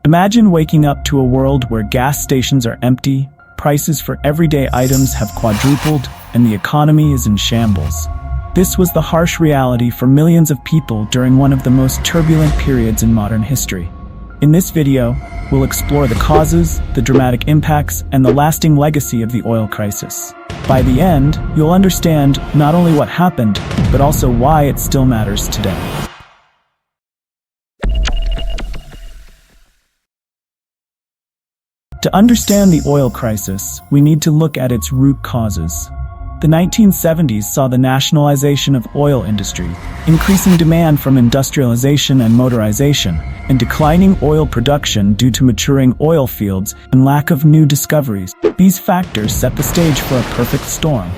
Imagine waking up to a world where gas stations are empty, prices for everyday items have quadrupled, and the economy is in shambles. This was the harsh reality for millions of people during one of the most turbulent periods in modern history. In this video, we'll explore the causes, the dramatic impacts, and the lasting legacy of the oil crisis. By the end, you'll understand not only what happened, but also why it still matters today. To understand the oil crisis, we need to look at its root causes. The 1970s saw the nationalization of oil industry, increasing demand from industrialization and motorization, and declining oil production due to maturing oil fields and lack of new discoveries. These factors set the stage for a perfect storm.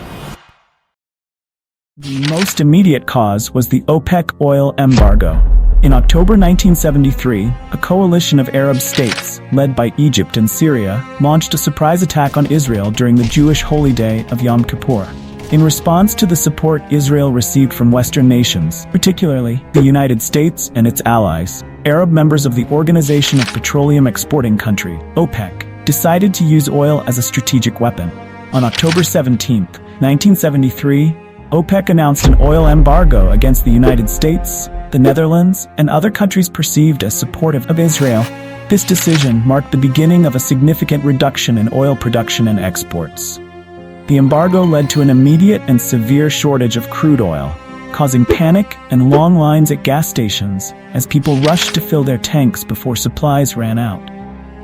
The most immediate cause was the OPEC Oil Embargo. In October 1973, a coalition of Arab states, led by Egypt and Syria, launched a surprise attack on Israel during the Jewish holy day of Yom Kippur. In response to the support Israel received from Western nations, particularly the United States and its allies, Arab members of the Organization of Petroleum Exporting Countries, OPEC, decided to use oil as a strategic weapon. On October 17, 1973, OPEC announced an oil embargo against the United States, the Netherlands, and other countries perceived as supportive of Israel. This decision marked the beginning of a significant reduction in oil production and exports. The embargo led to an immediate and severe shortage of crude oil, causing panic and long lines at gas stations as people rushed to fill their tanks before supplies ran out.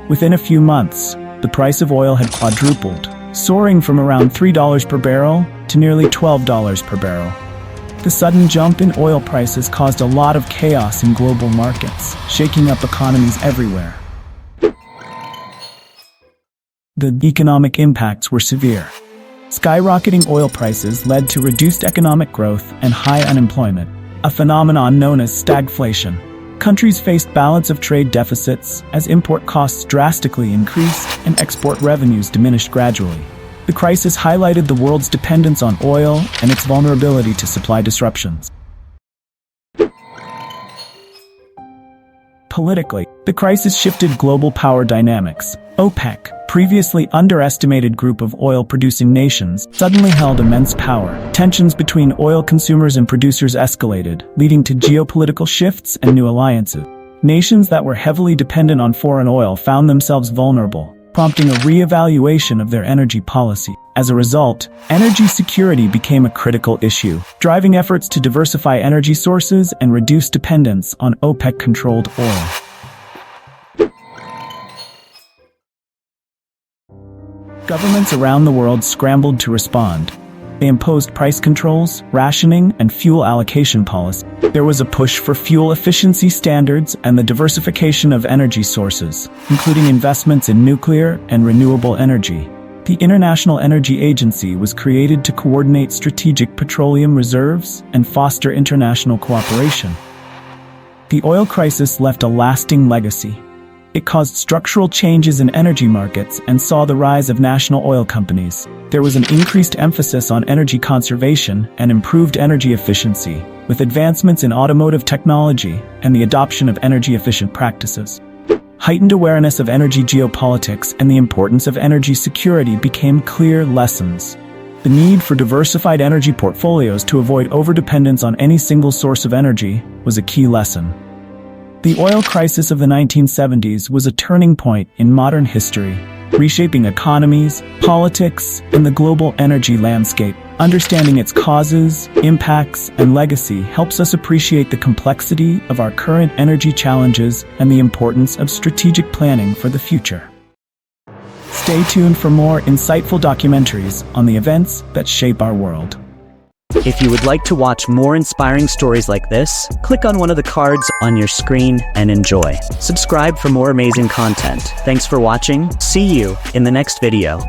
Within a few months, the price of oil had quadrupled, soaring from around $3 per barrel to nearly $12 per barrel. The sudden jump in oil prices caused a lot of chaos in global markets, shaking up economies everywhere. The economic impacts were severe. Skyrocketing oil prices led to reduced economic growth and high unemployment, a phenomenon known as stagflation. Countries faced balance of trade deficits as import costs drastically increased and export revenues diminished gradually. The crisis highlighted the world's dependence on oil and its vulnerability to supply disruptions. Politically, the crisis shifted global power dynamics. OPEC, previously underestimated group of oil-producing nations, suddenly held immense power. Tensions between oil consumers and producers escalated, leading to geopolitical shifts and new alliances. Nations that were heavily dependent on foreign oil found themselves vulnerable, prompting a re-evaluation of their energy policy. As a result, energy security became a critical issue, driving efforts to diversify energy sources and reduce dependence on OPEC-controlled oil. Governments around the world scrambled to respond. They imposed price controls, rationing, and fuel allocation policy. There was a push for fuel efficiency standards and the diversification of energy sources, including investments in nuclear and renewable energy. The International Energy Agency was created to coordinate strategic petroleum reserves and foster international cooperation. The oil crisis left a lasting legacy. It caused structural changes in energy markets and saw the rise of national oil companies. There was an increased emphasis on energy conservation and improved energy efficiency, with advancements in automotive technology and the adoption of energy-efficient practices. Heightened awareness of energy geopolitics and the importance of energy security became clear lessons. The need for diversified energy portfolios to avoid overdependence on any single source of energy was a key lesson. The oil crisis of the 1970s was a turning point in modern history, reshaping economies, politics, and the global energy landscape. Understanding its causes, impacts, and legacy helps us appreciate the complexity of our current energy challenges and the importance of strategic planning for the future. Stay tuned for more insightful documentaries on the events that shape our world. If you would like to watch more inspiring stories like this, click on one of the cards on your screen and enjoy. Subscribe for more amazing content. Thanks for watching. See you in the next video.